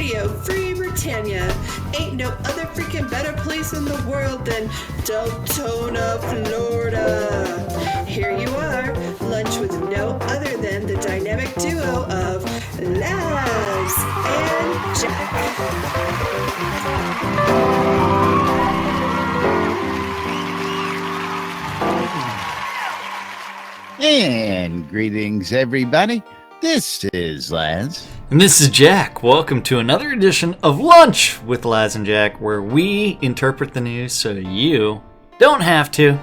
Radio Free Britannia. Ain't no other freaking better place in the world than Deltona, Florida. Here you are, lunch with no other than the dynamic duo of Laz and Jack. And greetings, everybody. This is Laz. And this is Jack. Welcome to another edition of Lunch with Laz and Jack, where we interpret the news so you don't have to.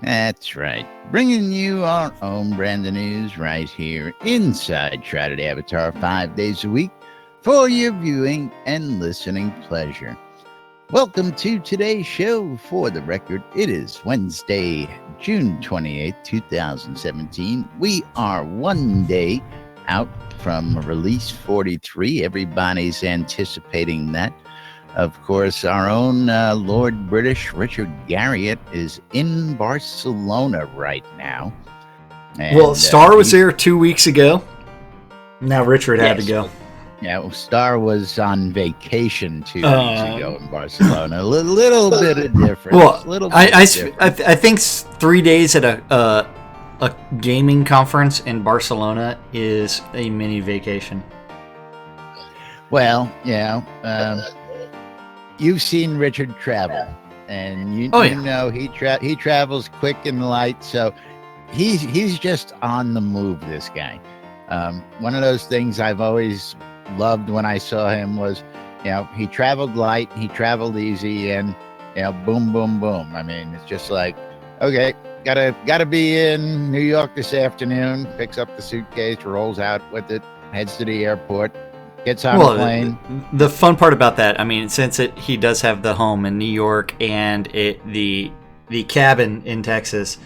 That's right. Bringing you our own brand of news right here inside Shroud Avatar 5 days a week for your viewing and listening pleasure. Welcome to today's show. For the record, it is Wednesday, June 28th, 2017. We are one day out from release 43. Everybody's anticipating that. Of course, our own Lord British Richard Garriott is in Barcelona right now. And, well, Starr was there 2 weeks ago. Now Richard had to go. Yeah, well, Starr was on vacation 2 weeks ago in Barcelona. A little bit of difference. Well, I think 3 days at a gaming conference in Barcelona is a mini vacation. Well, you've seen Richard travel, and you know he travels quick and light. So he's just on the move. This guy. One of those things I've always loved when I saw him was, he traveled light, he traveled easy, and boom, boom, boom. I mean, it's just like, okay, gotta be in New York this afternoon. Picks up the suitcase, rolls out with it, heads to the airport, gets on a plane. The fun part about that, I mean, since he does have the home in New York and the cabin in Texas,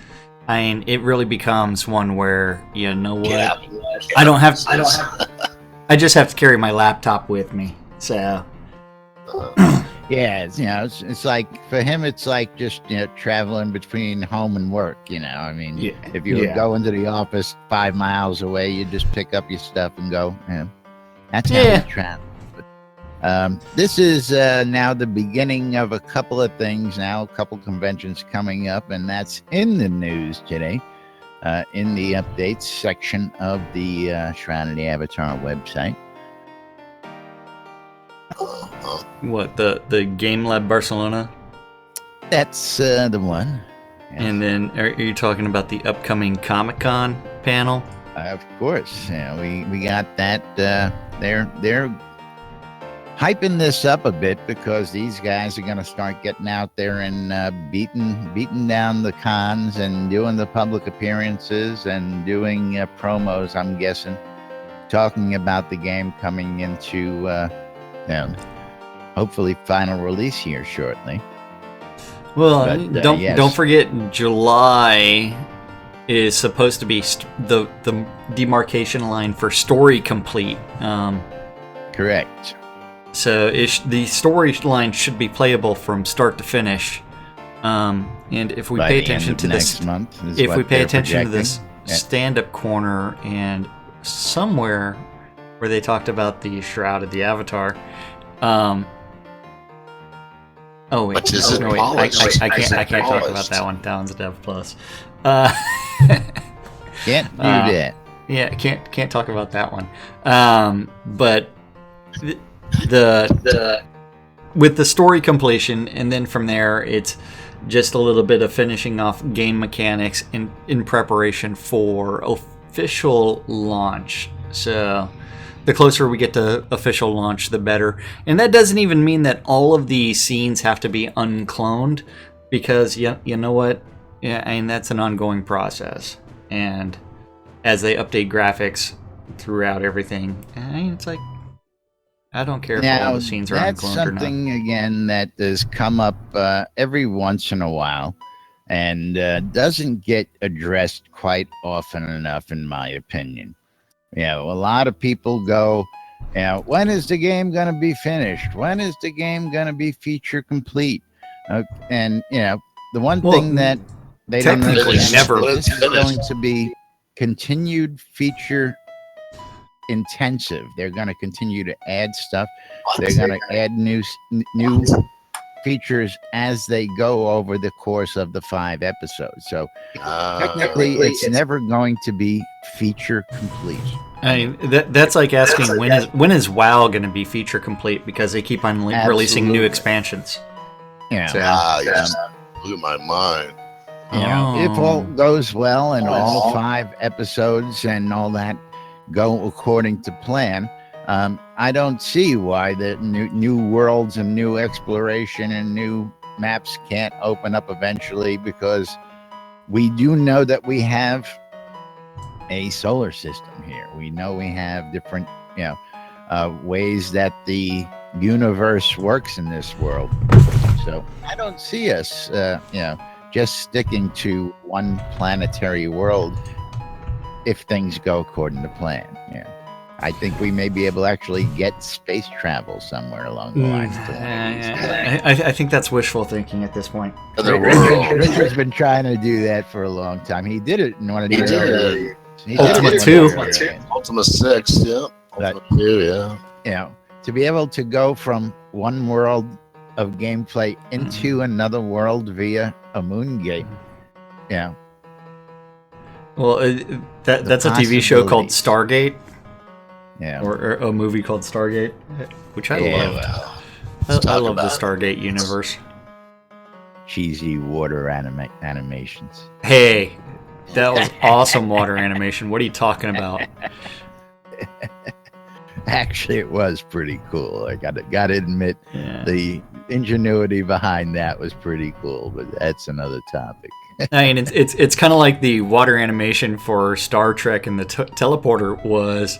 I mean, it really becomes one where what, I just have to carry my laptop with me. So yeah, it's like, for him, it's like just traveling between home and work. I mean, if you go into the office 5 miles away, you just pick up your stuff and go. That's how you travel. But, this is now the beginning of a couple of things. Now, a couple conventions coming up, and that's in the news today. In the updates section of the Shroud Avatar website. What, the Game Lab Barcelona? That's the one. Yes. And then are you talking about the upcoming Comic-Con panel? Of course. We got that. They're hyping this up a bit because these guys are going to start getting out there and beating down the cons and doing the public appearances and doing promos, I'm guessing, talking about the game coming into hopefully final release here shortly. Well, but, don't forget, July is supposed to be the demarcation line for story complete. Correct. So the storyline should be playable from start to finish, and if we pay attention to this month, if we pay attention to this stand-up corner and somewhere where they talked about the Shroud of the Avatar. I can't talk about that one. That one's a Dev Plus. Can't do that. Yeah, can't talk about that one. But with the story completion, and then from there it's just a little bit of finishing off game mechanics in preparation for official launch. So the closer we get to official launch, the better. And that doesn't even mean that all of the scenes have to be uncloned, because you know what? Yeah, I mean, that's an ongoing process. And as they update graphics throughout everything, it's like, I don't care if all the scenes are uncloned or not. That's something, again, that has come up every once in a while and doesn't get addressed quite often enough, in my opinion. A lot of people go, when is the game going to be finished? When is the game going to be feature complete? And, the one thing that they don't technically never is going to be continued feature intensive. They're going to continue to add stuff. They're going to add new features as they go over the course of the 5 episodes. So technically, it's never going to be feature complete. I mean, that's like asking when is WoW going to be feature complete, because they keep on releasing new expansions. Yeah. Yes. Blew my mind. You know, if all goes well and all 5 episodes and all that go according to plan, I don't see why the new worlds and new exploration and new maps can't open up eventually, because we do know that we have a solar system here. We know we have different, ways that the universe works in this world. So I don't see us, just sticking to one planetary world if things go according to plan. Yeah. I think we may be able to actually get space travel somewhere along the lines. I think that's wishful thinking at this point. Richard's been trying to do that for a long time. He did it in one of the early. Ultima 2. Ultima 6, yeah. Ultima 2, yeah. You know, to be able to go from one world of gameplay into another world via a moon gate. Yeah. Well, that's a TV show called Stargate. Yeah. Or a movie called Stargate, which I love. I love the Stargate universe. Cheesy water animations. Hey, that was awesome water animation. What are you talking about? Actually, it was pretty cool. I got to admit, the ingenuity behind that was pretty cool, but that's another topic. I mean, it's kind of like the water animation for Star Trek, and the teleporter was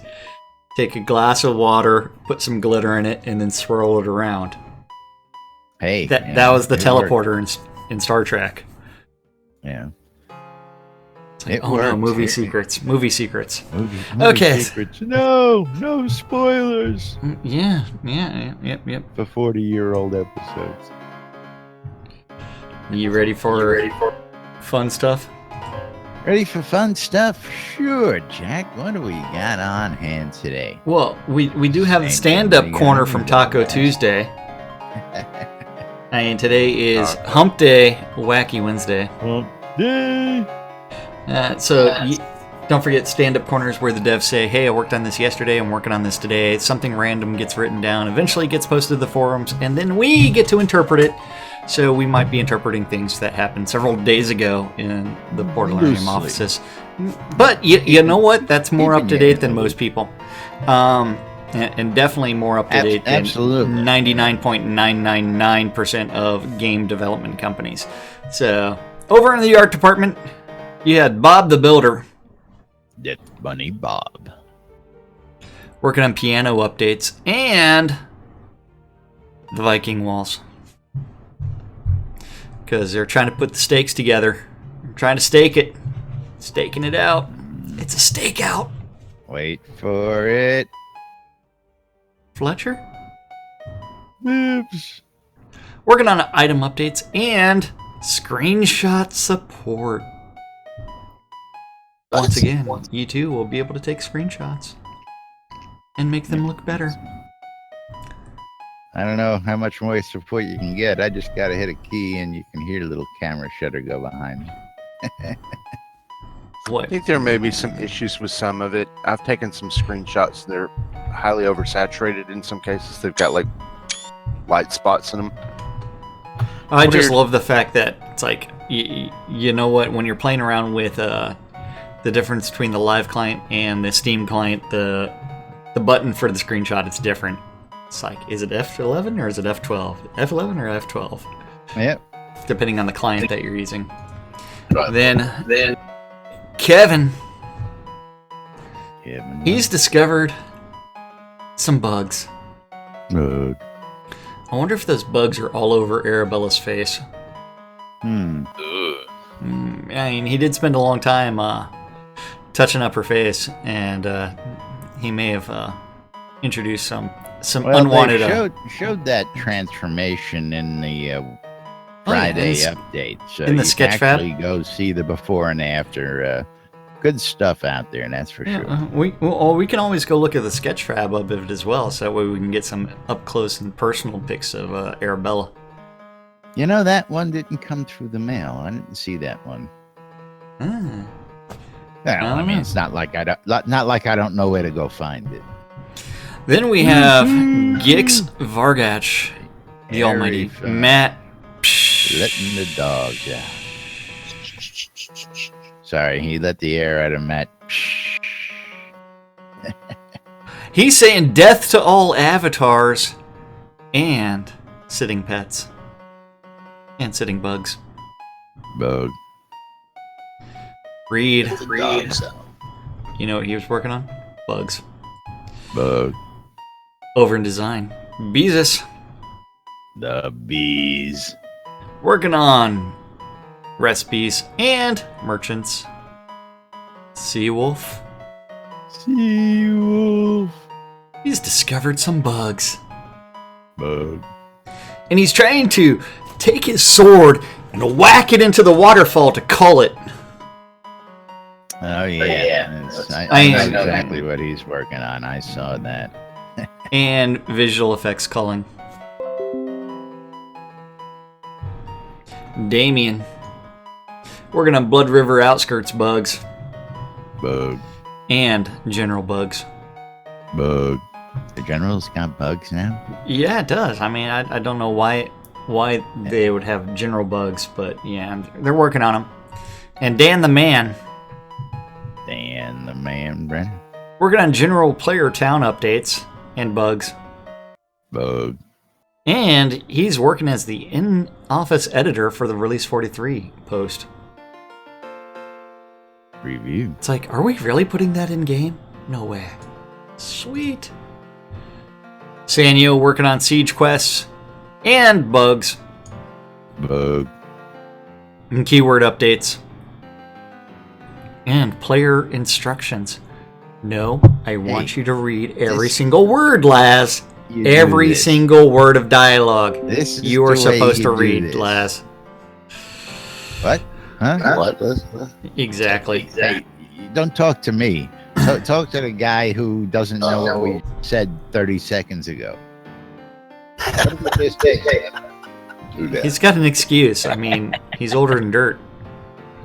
take a glass of water, put some glitter in it, and then swirl it around. Hey, that was the teleporter in Star Trek. Yeah. Like, no, movie secrets. Movie secrets. Movie okay. Secrets. No spoilers. Yep. For 40-year-old episodes. You ready for fun stuff? Ready for fun stuff? Sure, Jack. What do we got on hand today? Well, we do have a stand-up corner from Taco Tuesday. And today is Hump Day, Wacky Wednesday. Hump Day. Don't forget stand-up corners where the devs say, hey, I worked on this yesterday, I'm working on this today. Something random gets written down, eventually gets posted to the forums, and then we get to interpret it. So we might be interpreting things that happened several days ago in the Portalarium offices. But you know what? That's more up-to-date than most people. And definitely more up-to-date than 99.999% of game development companies. So, over in the art department, you had Bob the Builder. That Bunny Bob. Working on piano updates and the Viking walls. Because they're trying to put the stakes together. They're trying to stake it. Staking it out. It's a stakeout. Wait for it. Fletcher? Oops. Working on item updates and screenshot support. Once again, you too will be able to take screenshots and make them look better. I don't know how much more support you can get. I just got to hit a key and you can hear the little camera shutter go behind me. What? I think there may be some issues with some of it. I've taken some screenshots. They're highly oversaturated in some cases. They've got like light spots in them. I just love the fact that it's like, you know what, when you're playing around with the difference between the live client and the Steam client, the button for the screenshot, it's different. It's like, is it F11 or is it F12? F11 or F12? Yep. Depending on the client that you're using. Then Kevin. He's discovered some bugs. I wonder if those bugs are all over Arabella's face. I mean, he did spend a long time touching up her face, and he may have introduced some unwanted. They showed that transformation in the Friday update, so in the you sketch can actually go see the before and after good stuff out there, and that's for sure. We can always go look at the sketch fab of it as well, so that way we can get some up close and personal pics of Arabella. You know, that one didn't come through the mail. I didn't see that one. I mean, it's not like I don't know where to go find it. Then we have Gix Vargach, the almighty Matt. Letting the dogs out. Sorry, he let the air out of Matt. He's saying death to all avatars and sitting pets. And sitting bugs. Bug. Reed. Dogs out. You know what he was working on? Bugs. Bug. Over in design. Beezus. The bees. Working on recipes and merchants. Seawolf. Seawolf. He's discovered some bugs. Bug. And he's trying to take his sword and whack it into the waterfall to cull it. Oh, yeah. I know exactly what he's working on. I saw that. And visual effects culling. Damien. Working on Blood River Outskirts bugs. Bug. And general bugs. Bug. The general's got bugs now? Yeah, it does. I mean, I don't know why they would have general bugs, but yeah, they're working on them. And Dan the Man. Dan the Man, Brennan. Working on general player town updates and bugs. Bug. And he's working as the in-office editor for the Release 43 post. Review. It's like, are we really putting that in game? No way. Sweet. Sanyo working on siege quests and bugs. Bug. And keyword updates. And player instructions. No, I want you to read every single word, Laz. Every single word of dialogue. This is you are the way supposed you to do read, this. Laz. What? Huh? What? Exactly. Hey, don't talk to me. Talk to the guy who doesn't know what we said 30 seconds ago. What did we just say? Do that. He's got an excuse. I mean, he's older than dirt.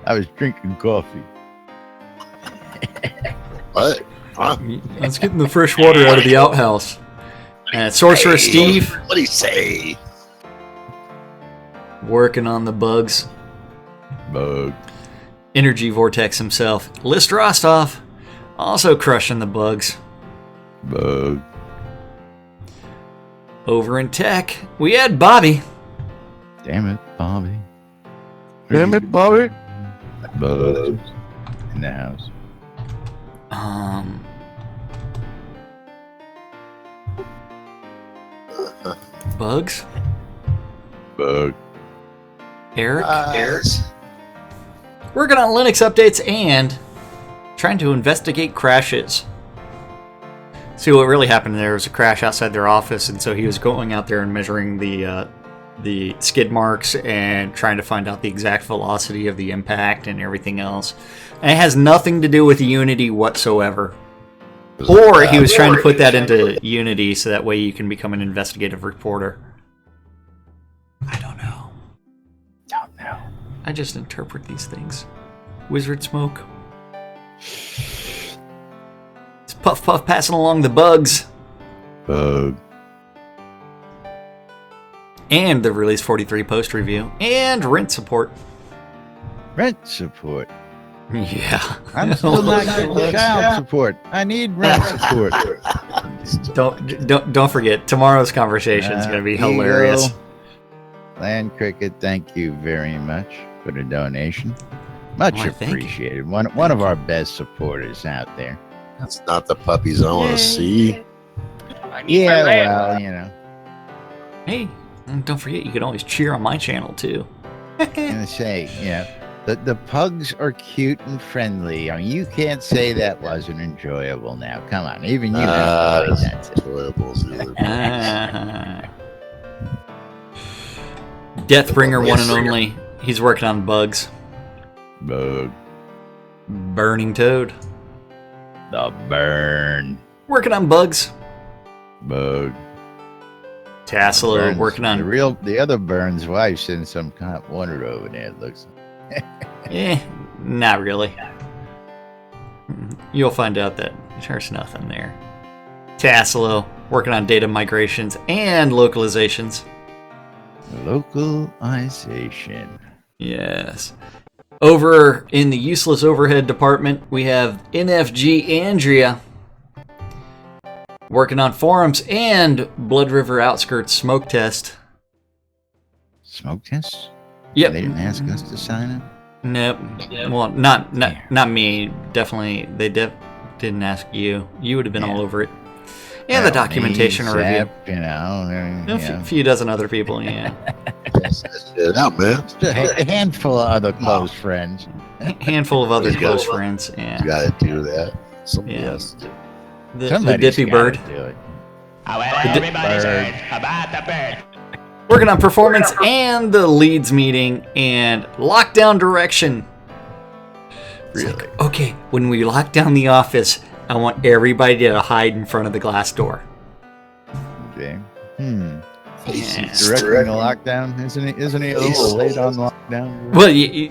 I was drinking coffee. What? Huh? Let's get the fresh water out of the outhouse. Sorcerer Steve. What do you say? Working on the bugs. Bug. Energy Vortex himself. List Rostov. Also crushing the bugs. Bug. Over in tech, we had Bobby. Damn it, Bobby. Damn it, Bobby. Bug. In the house. Bugs. Bug. Eric. Yes. Working on Linux updates and trying to investigate crashes. See, what really happened there was a crash outside their office, and so he was going out there and measuring the skid marks and trying to find out the exact velocity of the impact and everything else. And it has nothing to do with Unity whatsoever. Or he was trying to put that into Unity so that way you can become an investigative reporter. I don't know. Don't know. I just interpret these things. Wizard smoke. It's Puff Puff passing along the bugs. Bug. And the Release 43 post review. And rent support. Rent support. Yeah. I'm still not getting child support. I need rent support. Don't forget, tomorrow's conversation is going to be hilarious. Eagle, Land Cricket, thank you very much for the donation. Much Why, thank you. appreciated. One of our best supporters out there. That's not the puppies I want to see. Yeah, well, you know. Hey, and don't forget, you can always cheer on my channel too. I'm gonna say, you know, the pugs are cute and friendly. I mean, you can't say that wasn't enjoyable now. Come on, even you have to like that. Enjoyable. Deathbringer, one and only. He's working on bugs. Bug. Burning Toad. The burn. Working on bugs. Bug. Tassilo Burns- working on... the other Burns' wife's in some hot water over there, it looks like. Not really. You'll find out that there's nothing there. Tassilo working on data migrations and localizations. Localization. Yes. Over in the useless overhead department, we have NFG Andrea working on forums and Blood River Outskirts smoke test. Smoke test? Yep. They didn't ask us to sign up? Nope. Well, not me. Definitely, they didn't ask you. You would have been all over it. And the documentation me, review. Zap, you know, A few dozen other people, yeah. Test that shit out, man. a handful of other close friends. Handful of other There you close go. friends, yeah. You gotta do that. Somebody Yeah. else to do. The Somebody's Dippy gotta Bird. do it. Everybody's Bird. heard about the bird. Working on performance and the leads meeting and lockdown direction. It's Really? like, okay, when we lock down the office, I want everybody to hide in front of the glass door. Okay. Yeah. Directing the lockdown, isn't he a little late on lockdown? Well, you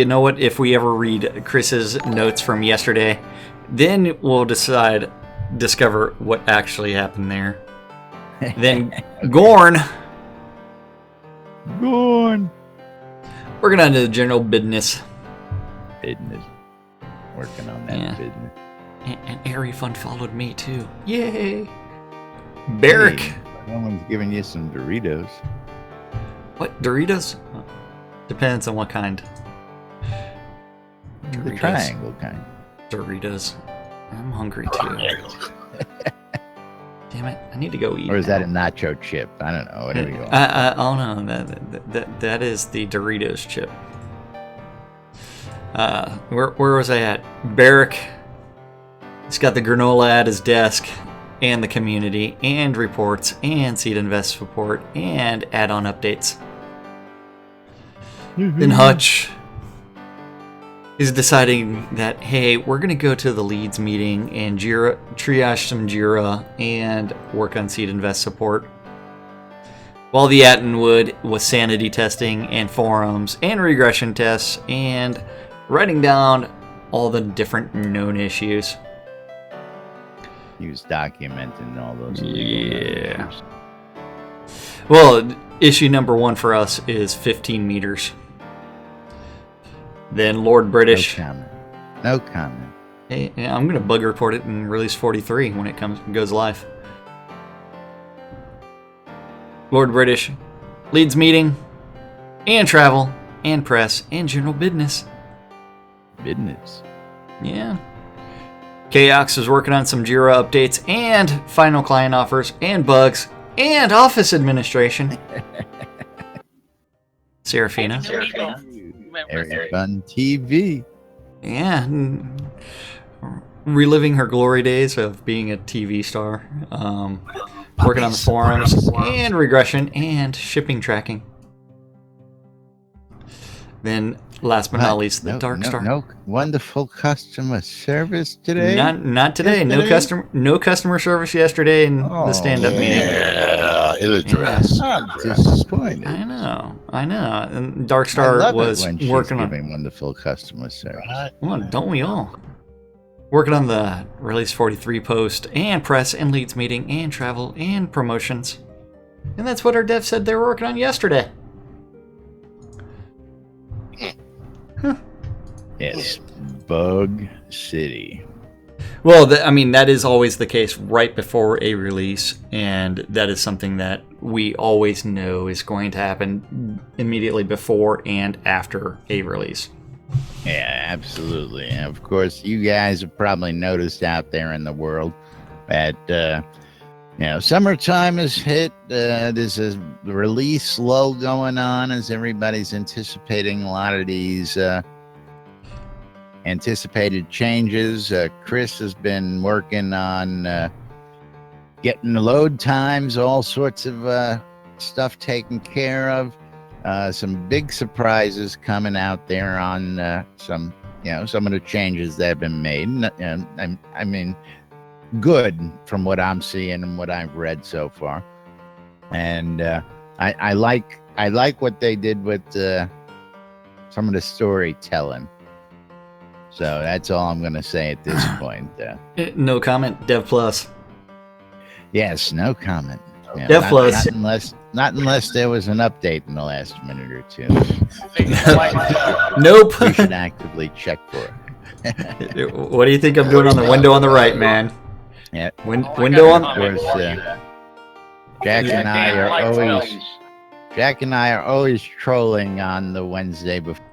know what? If we ever read Chris's notes from yesterday, then we'll discover what actually happened there. Then Gorn, Gorn. working on the general business. Business. Working on that Yeah. business. And Airy Fun followed me too. Yay! Barrick. Hey, someone's giving you some Doritos. What, Doritos? Depends on what kind. The Doritos. triangle kind. Doritos. I'm hungry too. Damn it! I need to go eat. Or is that a now. nacho chip? I don't know. Whatever you want. Oh no, that is the Doritos chip. Where was I at? Barrick. He's got the granola at his desk, and the community, and reports, and Seed Invest support, and add-on updates. Then Hutch is deciding that, hey, we're going to go to the leads meeting and triage some Jira and work on Seed Invest support. While the Attonwood was sanity testing and forums and regression tests and writing down all the different known issues. He was documenting all those. Yeah. Well, issue number 1 for us is 15 meters. Then Lord British. No comment. No comment. Hey, yeah, I'm gonna bug report it in release 43 when it goes live. Lord British leads meeting and travel and press and general business. Business. Yeah. Chaos is working on some Jira updates and final client offers and bugs and office administration. Serafina. Area Fun TV. Yeah. Reliving her glory days of being a TV star. Working on the forums and regression and shipping tracking. Then, last but not least, the Dark Star. No wonderful customer service today. Not today. Yesterday? No customer service yesterday in the stand-up meeting. Yeah, it'll address. I'm disappointed. I know. And Dark I Star love was it when she's working on. giving wonderful customer service. Well, don't we all? Working on the Release 43 post and press and leads meeting and travel and promotions. And that's what our dev said they were working on yesterday. Yes, Bug City. Well, that is always the case right before a release, and that is something that we always know is going to happen immediately before and after a release. Yeah, absolutely. And of course, you guys have probably noticed out there in the world that summertime has hit. There's a release lull going on as everybody's anticipating a lot of these anticipated changes. Chris has been working on getting the load times, all sorts of stuff taken care of. Some big surprises coming out there on some some of the changes that have been made. And I mean, good from what I'm seeing and what I've read so far. And I like what they did with some of the storytelling. So that's all I'm going to say at this point. No comment, Dev Plus. Yes, no comment. Dev Plus. Not unless there was an update in the last minute or two. Nope. We should actively check for it. What do you think I'm doing on the window on the right, man? Yeah. Window on. Of course, Jack and I are always trolling on the Wednesday before.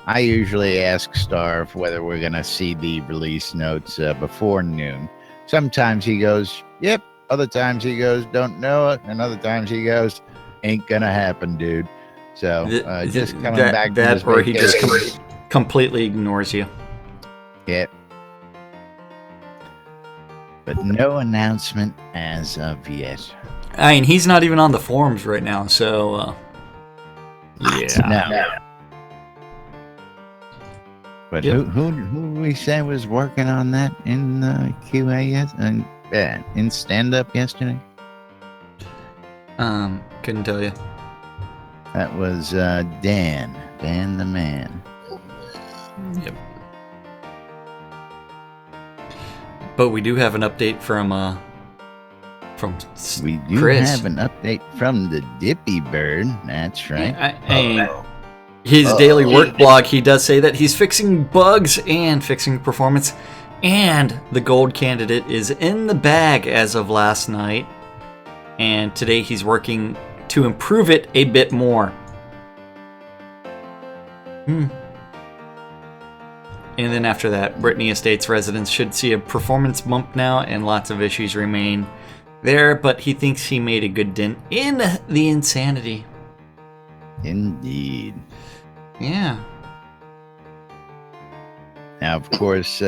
I usually ask Starr whether we're gonna see the release notes before noon. Sometimes he goes, "Yep." Other times he goes, "Don't know it," and other times he goes, "Ain't gonna happen, dude." So just coming back to this or he just completely ignores you. Yep. But no announcement as of yet. I mean, he's not even on the forums right now, so yeah. No. But who we say was working on that in QA yet? And in stand-up yesterday? Couldn't tell you. That was Dan the man. Yep. But we do have an update from We do Chris. have an update from the Dippy Bird. That's right. His daily work blog, he does say that he's fixing bugs and fixing performance, and the gold candidate is in the bag as of last night, and today he's working to improve it a bit more. And then after that, Brittany Estates residents should see a performance bump now, and lots of issues remain there, but he thinks he made a good dent in the insanity. Indeed. Yeah. Now, of course,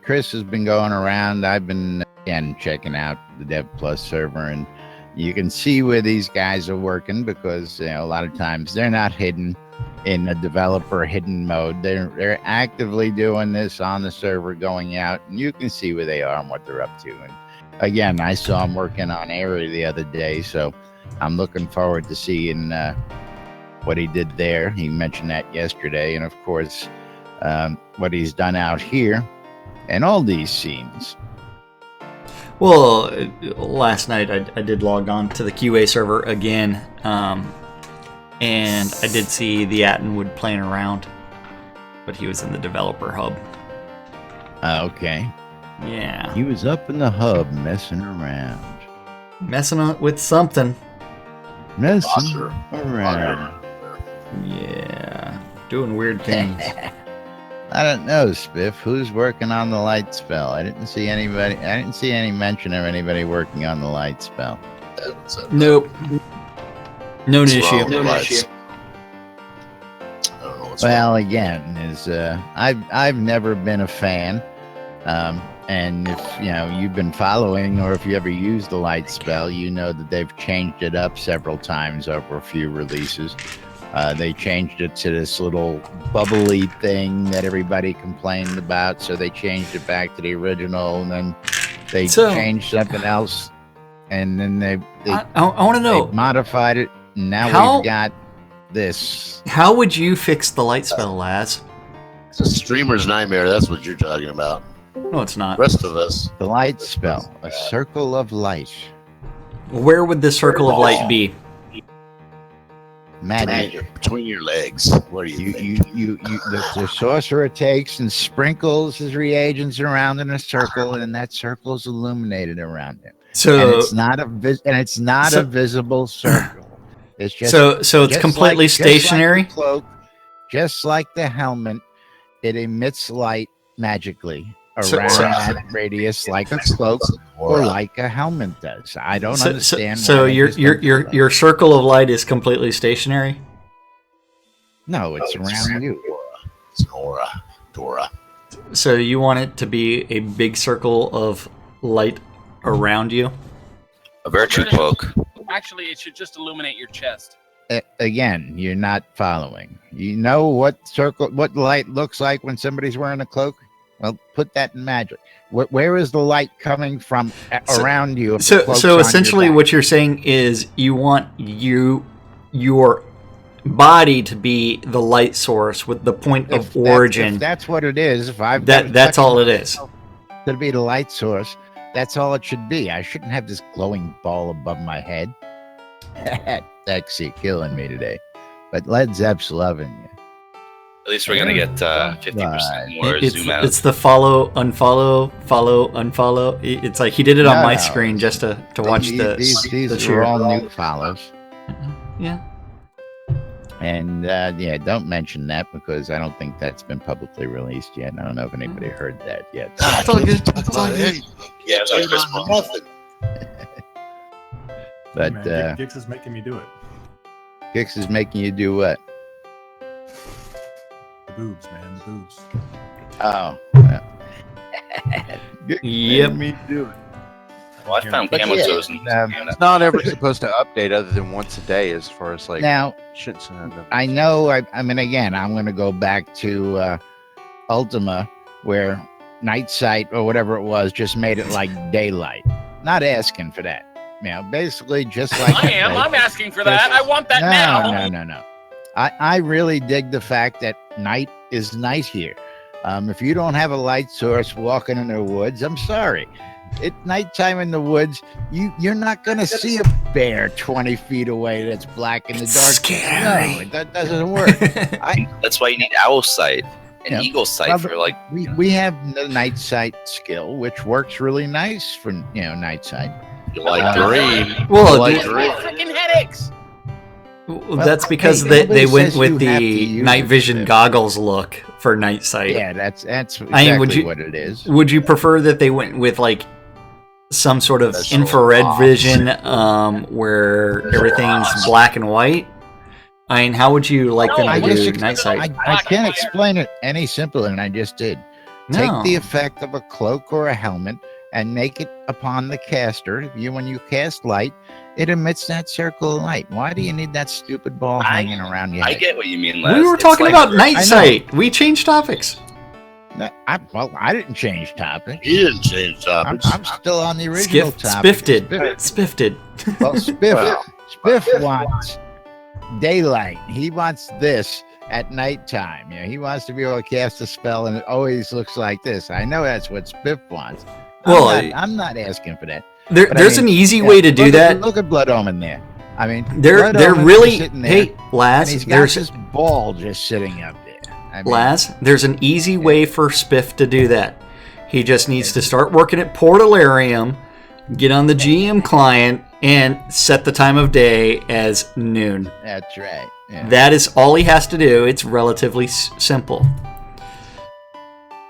Chris has been going around. I've been, again, checking out the Dev Plus server, and you can see where these guys are working because, a lot of times they're not hidden in a developer hidden mode. They're actively doing this on the server, going out, and you can see where they are and what they're up to. And again, I saw him working on Area the other day, so I'm looking forward to seeing what he did there. He mentioned that yesterday, and of course, what he's done out here and all these scenes. Well, last night I did log on to the QA server again, and I did see the Attenwood playing around, but he was in the developer hub. Okay. Yeah. He was up in the hub messing around. Messing with something. Messing around. Yeah. Doing weird things. I don't know, Spiff. Who's working on the light spell? I didn't see anybody. I didn't see any mention of anybody working on the light spell. Nope. No issue. Well, again, I've never been a fan. And if you've been following, or if you ever used the light spell, you know that they've changed it up several times over a few releases. They changed it to this little bubbly thing that everybody complained about, so they changed it back to the original, and then they changed something else, and then they I want to know, they modified it, and now we've got this. How would you fix the light spell, Laz? It's a streamer's nightmare. That's what you're talking about. No, it's not. The rest of us. The light spell, a circle of light. Where would the circle of light be? Magic between your legs. Where do you the sorcerer takes and sprinkles his reagents around in a circle, and that circle is illuminated around him. So and it's not a visible circle. It's just so it's completely stationary. Just like the cloak, just like the helmet, it emits light magically around that radius, like a cloak or like a helmet does. I don't understand. So your circle of light is completely stationary? No, it's around you. It's an aura. Dora. So you want it to be a big circle of light around you? A virtue cloak. Actually, it should just illuminate your chest. again, you're not following. You know what light looks like when somebody's wearing a cloak? Well, put that in magic. Where is the light coming from around you? If the cloak's So on essentially, your back? what you're saying is you want your body to be the light source with the point of origin. If that's what it is. If that's all it is. To be the light source. That's all it should be. I shouldn't have this glowing ball above my head. Sexy, killing me today. But Led Zepp's loving you. At least we're gonna get 50% more zoom out. It's the follow, unfollow, follow, unfollow. It's like he did it on my screen just to watch These are all new follows. Yeah. And don't mention that because I don't think that's been publicly released yet. I don't know if anybody heard that yet. It's all good. It's all good. Yeah, it's like Christmas. But Man, Gix is making me do it. Gix is making you do what? The boobs, man, the boobs. Oh. Yep. Me do it. Well, I found camel toes. It's not ever supposed to update other than once a day, as far as like. Now, shouldn't say that. I know. I mean, again, I'm going to go back to Ultima, where night sight or whatever it was just made it like daylight. Not asking for that. You know, basically just like I'm asking for that. I want that now. No. I really dig the fact that night is night here. If you don't have a light source walking in the woods, I'm sorry. At nighttime in the woods, you're not going to see a bear 20 feet away that's black in the dark. Scary. No, that doesn't work. That's why you need owl sight and eagle sight for like. We have the night sight skill, which works really nice for night sight. You like green. Well, Freaking headaches. Well, that's because they went with the night vision goggles look for night sight. Yeah, that's exactly what it is. Would you prefer that they went with like some sort of infrared vision where everything's black and white? I mean, how would you like them to do night sight? I can't explain it any simpler than I just did. Take the effect of a cloak or a helmet and make it upon the caster. When you cast light, it emits that circle of light. Why do you need that stupid ball hanging around your head? I get what you mean, Les. We were talking about night sight. We changed topics. I didn't change topics. He didn't change topics. I'm still on the original topic. Spiffed. Well, Spiff wants daylight. He wants this at nighttime. He wants to be able to cast a spell and it always looks like this. I know that's what Spiff wants. I'm not asking for that. There's an easy way to do that. Look at Blood Omen there. I mean, they're really sitting there, hey, Laz. He's got this ball just sitting up there. Laz, there's an easy way for Spiff to do that. He just needs to start working at Portalarium, get on the GM client, and set the time of day as noon. That's right. Yeah. That is all he has to do. It's relatively simple.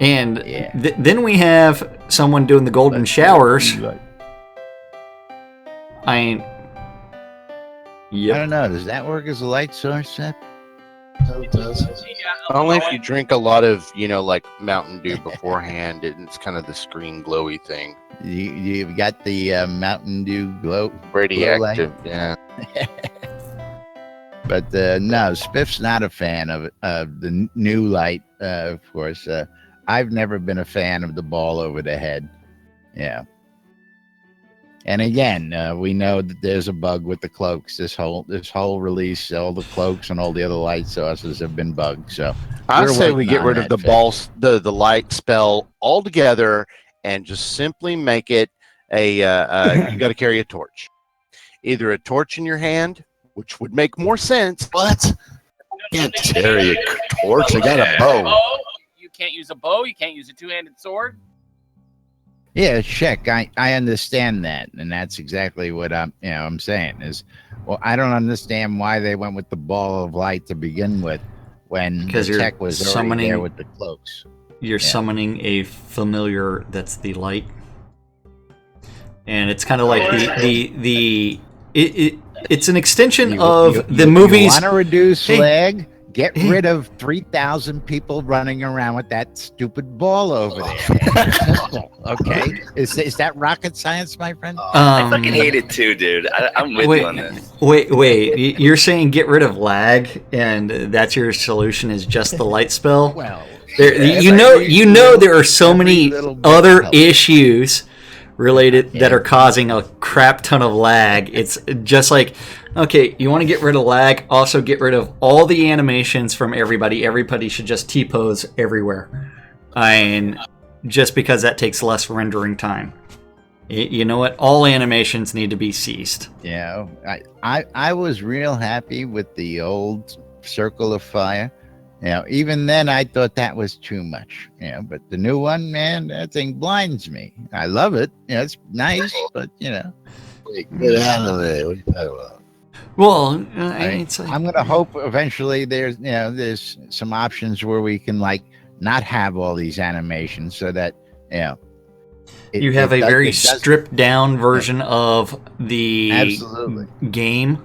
And then we have someone doing the golden showers. I don't know. Does that work as a light source, Seth? No, it does. Only if you drink a lot of, like Mountain Dew beforehand, it's kind of the screen glowy thing. You've got the Mountain Dew glow. Radioactive, yeah. But no, Spiff's not a fan of the new light, of course. I've never been a fan of the ball over the head. Yeah. And again, we know that there's a bug with the cloaks. This whole release, all the cloaks and all the other light sources have been bugged. So I say we get rid of the balls, the light spell altogether, and just simply make it you got to carry a torch, either a torch in your hand, which would make more sense. What? You can't carry a torch. I got a bow. You can't use a bow. You can't use a two-handed sword. Yeah, check. I understand that, and that's exactly what I'm saying is, well, I don't understand why they went with the ball of light to begin with when the tech was already there with the cloaks. You're summoning a familiar that's the light, and it's kind of like it's an extension of the movies. You want to reduce lag? Get rid of 3,000 people running around with that stupid ball over there. Simple, okay? Is that rocket science, my friend? I fucking hate it too, dude. I'm with you on this. Wait. You're saying get rid of lag, and that's your solution is just the light spell? Well, you know there are so many other issues related that are causing a crap ton of lag. It's just like, okay, you want to get rid of lag, also get rid of all the animations from everybody. Everybody should just T-pose everywhere. Just because that takes less rendering time. You know what? All animations need to be ceased. Yeah, I was real happy with the old Circle of Fire. Even then I thought that was too much. But the new one, man, that thing blinds me. I love it. It's nice, but Wait, get out of there. What are you talking about? Well, I'm gonna hope eventually there's some options where we can not have all these animations, so that you have a very stripped down version of the game.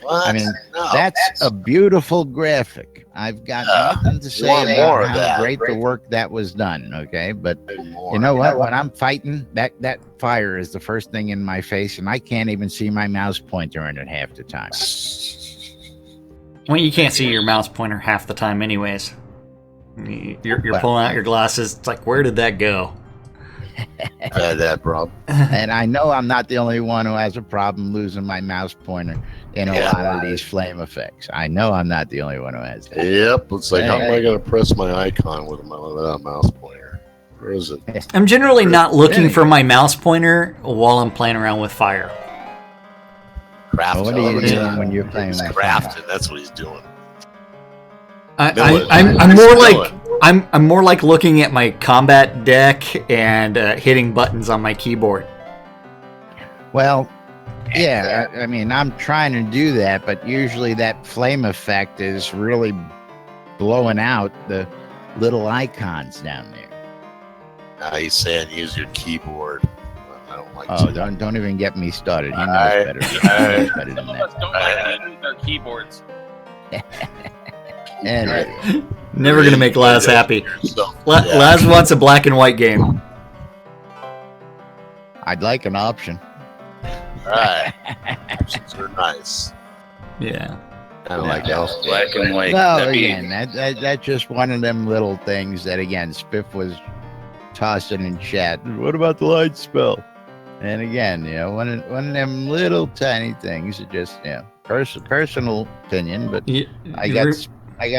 What? I mean, that's a beautiful graphic. I've got nothing to say about how great the work that was done. Okay, but you know what? When I'm fighting, that fire is the first thing in my face, and I can't even see my mouse pointer in it half the time. Well, you can't see your mouse pointer half the time, anyways. You're pulling out your glasses. It's like, where did that go? I had that problem. And I know I'm not the only one who has a problem losing my mouse pointer in a lot of these flame effects. I know I'm not the only one who has that. Yep. It's like, how am I going to press my icon with a mouse pointer? Where is it? I'm generally not looking for my mouse pointer while I'm playing around with fire. Crafting. What are you doing when you're playing with crafting? That's what he's doing. I'm more like looking at my combat deck and hitting buttons on my keyboard. Well, yeah, I mean, I'm trying to do that, but usually that flame effect is really blowing out the little icons down there. He's saying use your keyboard. I don't like. Oh, don't even get me started. He knows better. He knows better than that. Don't like using their keyboards. Anyway. Never gonna make Laz happy. Laz wants a black and white game. I'd like an option. Alright. Options are nice. Yeah. I don't like that. Black and white. Well, again, that's just one of them little things that, again, Spiff was tossing in chat. What about the light spell? And again, one of them little tiny things that just, personal opinion, but I got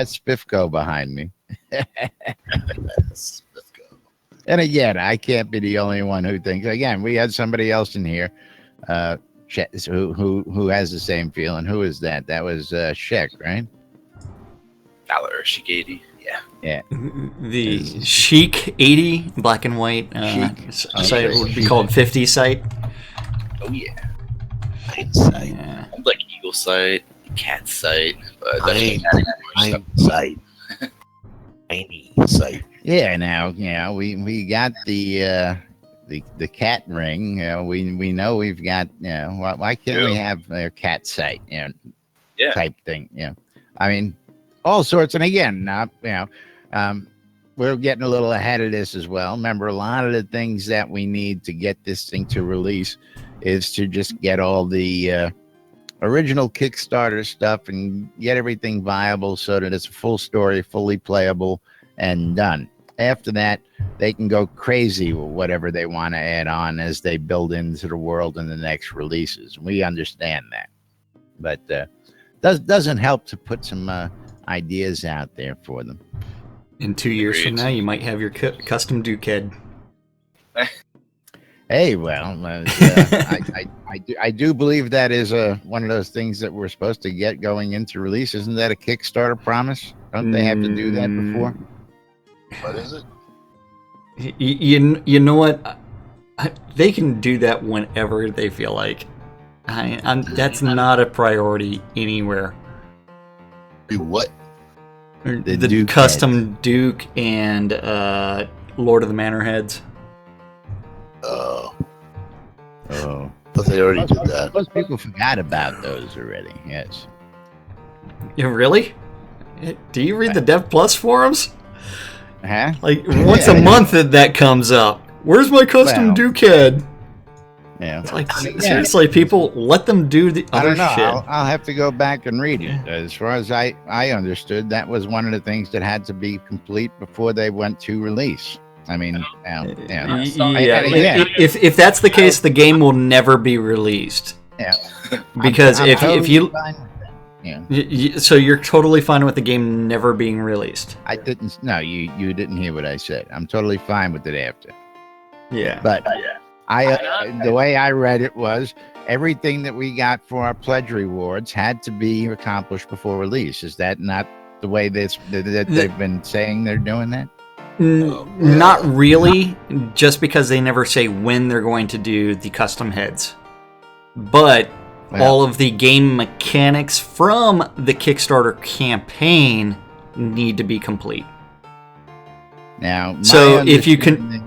Spiffco behind me. And again, I can't be the only one who thinks. Again, we had somebody else in here who has the same feeling. Who is that? That was Sheck, right? Valor, Chic 80. Yeah. The Chic 80 black and white site would be called 50 site. Oh yeah. Hindsight. Yeah. Like Eagle site, Cat site, but Hindsight. Tiny sight. Yeah. Now, we got the cat ring. We know we've got. Why can't we have a cat site? Type thing. I mean, all sorts. And again, we're getting a little ahead of this as well. Remember, a lot of the things that we need to get this thing to release is to just get all the original Kickstarter stuff and get everything viable so that it's a full story, fully playable, and done. After that, they can go crazy with whatever they want to add on as they build into the world in the next releases. We understand that. But doesn't help to put some ideas out there for them. In 2 years from now, you might have your custom Duke head. Hey, well, I do believe that is one of those things that we're supposed to get going into release. Isn't that a Kickstarter promise? Don't they have to do that before? What is it? You know what? They can do that whenever they feel like. That's not a priority anywhere. Do what? The Duke custom heads. Duke and Lord of the Manor heads. Oh. But they already did that. Most people forgot about those already. Yes. Yeah, really? Do you read the Dev Plus forums? Huh? Like once a month that comes up. Where's my custom Well, Ducad? Yeah. It's like seriously, people, let them do the I other don't know. shit. I'll have to go back and read it. Yeah. As far as I understood, that was one of the things that had to be complete before they went to release. I mean, yeah. Yeah. If that's the case, the game will never be released. Yeah. Because I'm if totally you fine with that. Yeah. so you're totally fine with the game never being released. I didn't. No, you didn't hear what I said. I'm totally fine with it after. Yeah. But the way I read it was everything that we got for our pledge rewards had to be accomplished before release. Is that not the way they've been saying they're doing that? Not really, just because they never say when they're going to do the custom heads. But all of the game mechanics from the Kickstarter campaign need to be complete. Now, so if you can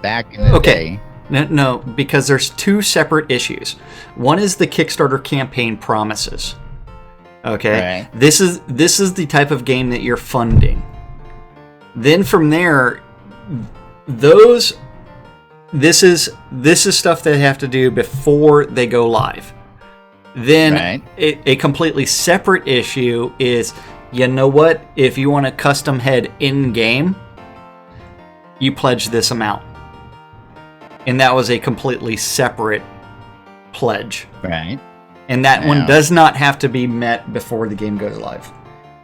back in the day. No, because there's two separate issues. One is the Kickstarter campaign promises. Okay, right. This is the type of game that you're funding. Then from there, this is stuff they have to do before they go live. Then a completely separate issue is, you know what? If you want a custom head in game, you pledge this amount. And that was a completely separate pledge. Right. And that one does not have to be met before the game goes live.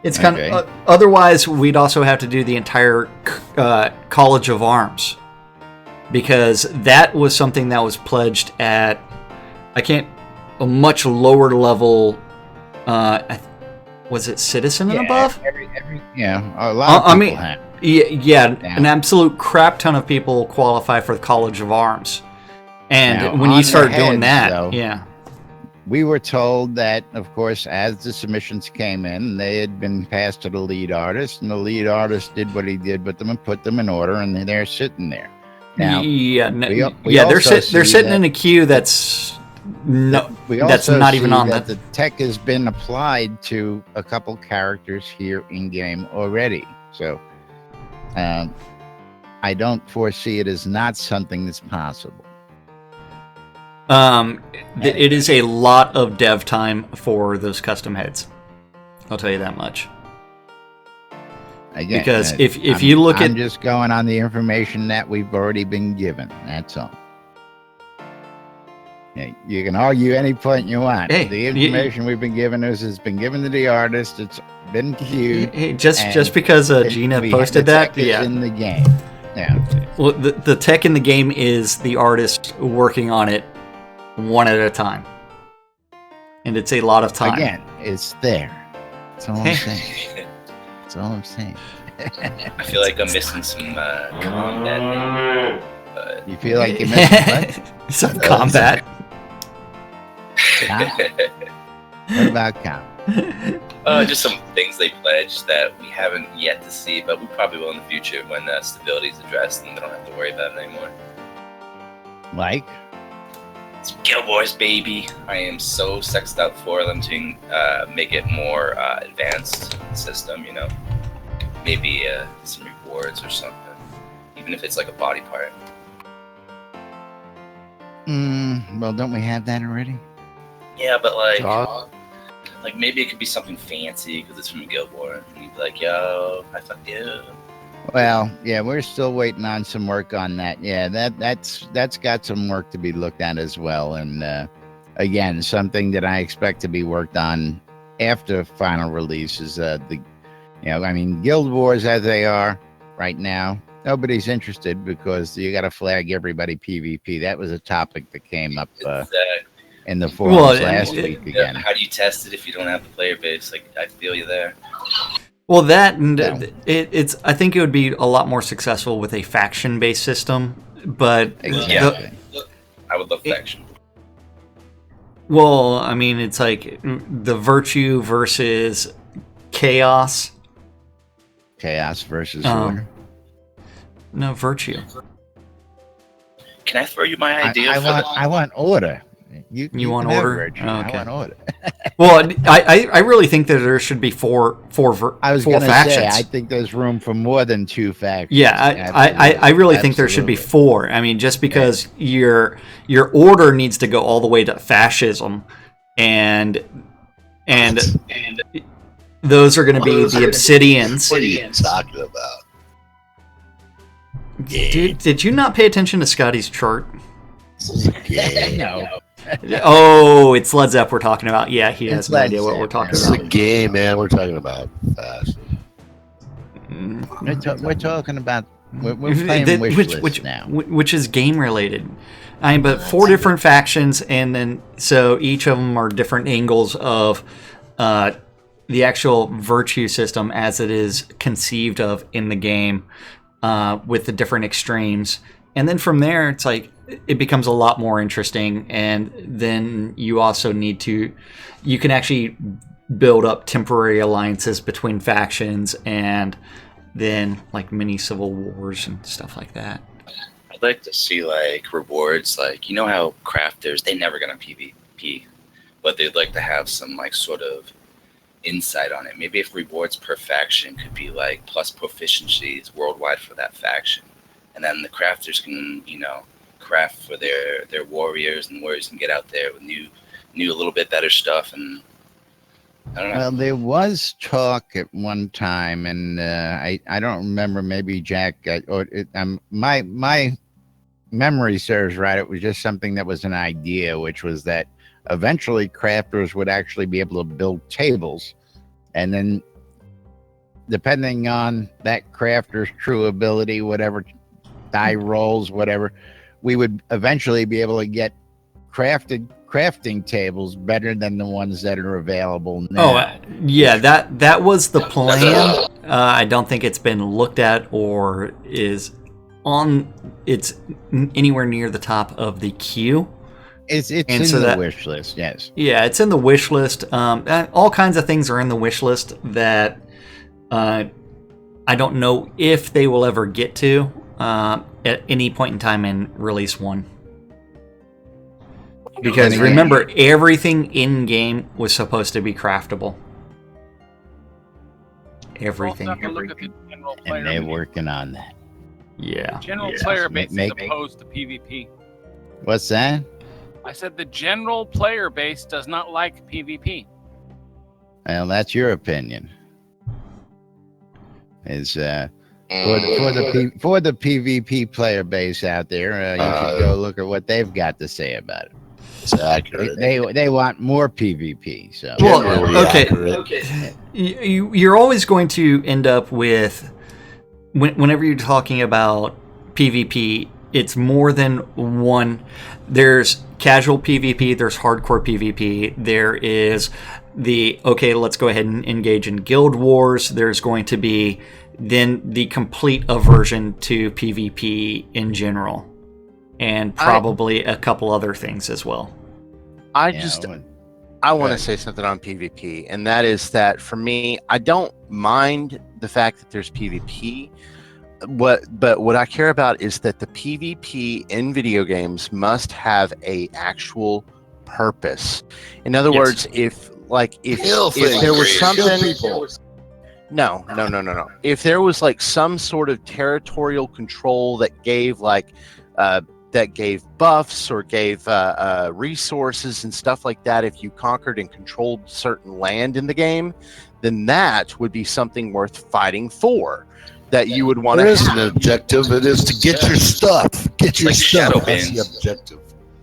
It's kind of otherwise we'd also have to do the entire College of Arms, because that was something that was pledged at a much lower level. Was it Citizen and above? A lot of people have. An absolute crap ton of people qualify for the College of Arms, and now, when you start doing that, we were told that, of course, as the submissions came in, they had been passed to the lead artist, and the lead artist did what he did with them and put them in order, and they're sitting there. Now, they're sitting in a queue that's not even on that. The tech has been applied to a couple characters here in game already, so I don't foresee it as not something that's possible. It is a lot of dev time for those custom heads. I'll tell you that much. Again, because if you look I'm just going on the information that we've already been given. That's all. Yeah, you can argue any point you want. Hey, the information we've been given has been given to the artist. It's been queued. Hey, just because Gina posted that, in the game. Yeah. Well, the tech in the game is the artist working on it one at a time, and it's a lot of time. Again, it's there. That's all I'm saying. That's all I'm saying. I feel like I'm missing some combat. But... You feel like you're missing what? Some combat. What about combat? Just some things they pledged that we haven't yet to see, but we probably will in the future when stability is addressed and they don't have to worry about it anymore. Like? It's Guild Wars, baby. I am so sexed out for them to make it more advanced system, you know. Maybe some rewards or something, even if it's like a body part. Well, don't we have that already? Yeah, but like maybe it could be something fancy because it's from Guild Wars. And you'd be like, yo, I fucked you. Well, yeah, we're still waiting on some work on that. Yeah, that's got some work to be looked at as well. And again, something that I expect to be worked on after final release is Guild Wars as they are right now. Nobody's interested because you got to flag everybody PvP. That was a topic that came up in the forums last week again. How do you test it if you don't have the player base? Like, I feel you there. Well, it's. I think it would be a lot more successful with a faction-based system, but exactly. I would love faction. Well, I mean, it's like the virtue versus chaos. Chaos versus order. No, virtue. Can I throw you my idea? I want order. You want order? Virtue. Oh, okay. I want order. Well, I really think that there should be four I was four going to factions. say, I think there's room for more than 2 factions. Yeah, I really think there should be 4. I mean, just because your order needs to go all the way to fascism, and those are going to be the Obsidians. What are you talking about? Dude, did you not pay attention to Scotty's chart? No. Oh, it's Led Zepp we're talking about. Yeah, he has no idea what we're talking It's a about. game, man. We're talking about fast. We're talking about... We're playing Wishlist now. Which is game related. I mean, but 4 different factions, and then so each of them are different angles of the actual virtue system as it is conceived of in the game, with the different extremes. And then from there, it's like it becomes a lot more interesting. And then you also you can actually build up temporary alliances between factions, and then like mini civil wars and stuff like that. I'd like to see like rewards, like you know how crafters they never gonna PvP, but they'd like to have some like sort of insight on it. Maybe if rewards per faction could be like plus proficiencies worldwide for that faction, and then the crafters can craft for their warriors, and warriors can get out there with new a little bit better stuff. And I don't know. Well, there was talk at one time, and I don't remember. Maybe Jack my memory serves right. It was just something that was an idea, which was that eventually crafters would actually be able to build tables, and then depending on that crafter's true ability, whatever die rolls, whatever, we would eventually be able to get crafting tables better than the ones that are available now. Yeah, that was the plan. I don't think it's been looked at or it's anywhere near the top of the queue. It's in the wish list, yes. Yeah, it's in the wish list. All kinds of things are in the wish list that I don't know if they will ever get to at any point in time in Release 1. Because remember, everything in-game was supposed to be craftable. Everything. We'll have to look at the general player And they're base. working on that. Yeah. General player base Make- is opposed to PvP. What's that? I said the general player base does not like PvP. Well, that's your opinion. Is for the PvP player base out there, you should go look at what they've got to say about it. It's accurate. They want more PvP. So Well, Generally okay. accurate. You're always going to end up with, whenever you're talking about PvP, it's more than one. There's casual PvP, there's hardcore PvP, there is let's go ahead and engage in guild wars. There's going to be then the complete aversion to PvP in general, and probably a couple other things as well. I want to say something on PvP, and that is that for me, I don't mind the fact that there's PvP. But what I care about is that the PvP in video games must have a actual purpose. In other words, if there was something, no. If there was like some sort of territorial control that gave buffs or gave resources and stuff like that, if you conquered and controlled certain land in the game, then that would be something worth fighting for. That you would want to. There is an objective. It is to get your stuff. Get your Like stuff. shadow That's the bins. objective.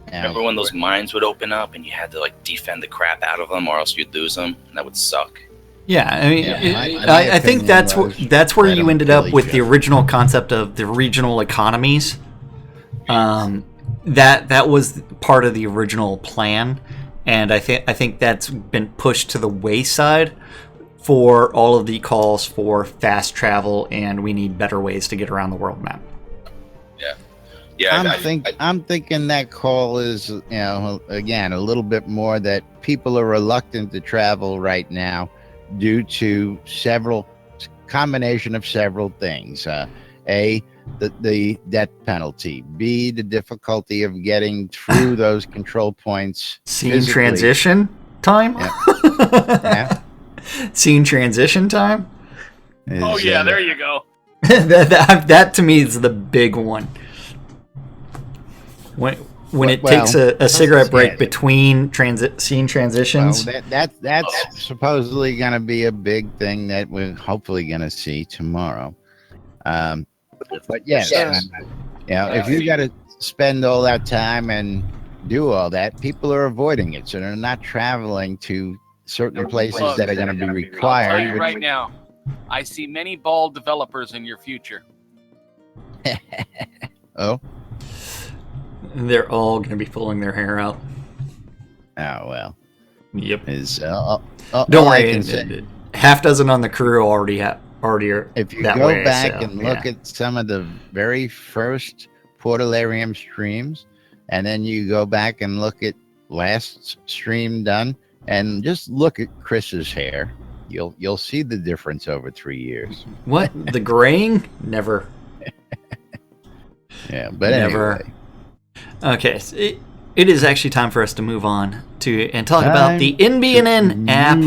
Remember when those mines would open up and you had to like defend the crap out of them, or else you'd lose them? And that would suck. Yeah, I mean, my I think opinion that's where let you them ended kill up with each the other. original concept of the regional economies. That was part of the original plan, and I think that's been pushed to the wayside for all of the calls for fast travel, and we need better ways to get around the world map. Yeah, I'm thinking that call is, again, a little bit more that people are reluctant to travel right now due to combination of several things. A, the death penalty. B, the difficulty of getting through those control points. Scene physically. transition. time. Yeah. Scene transition time. Oh yeah, there you go. that to me is the big one. When it takes a cigarette break between scene transitions. Well, that's supposedly going to be a big thing that we're hopefully going to see tomorrow. But yes, if you got to spend all that time and do all that, people are avoiding it, so they're not traveling to certain places that are going to be required. I'll tell you right now, I see many bald developers in your future. Oh. They're all going to be pulling their hair out. Oh, well. Yep. Don't worry. Half dozen on the crew already are. If you that go way, back and look at some of the very first Portalarium streams, and then you go back and look at last stream done, and just look at Chris's hair, you'll see the difference over 3 years. What? The graying? Never. Yeah, but never. Anyway. Okay, so it is actually time for us to move on and talk about the NBNN app.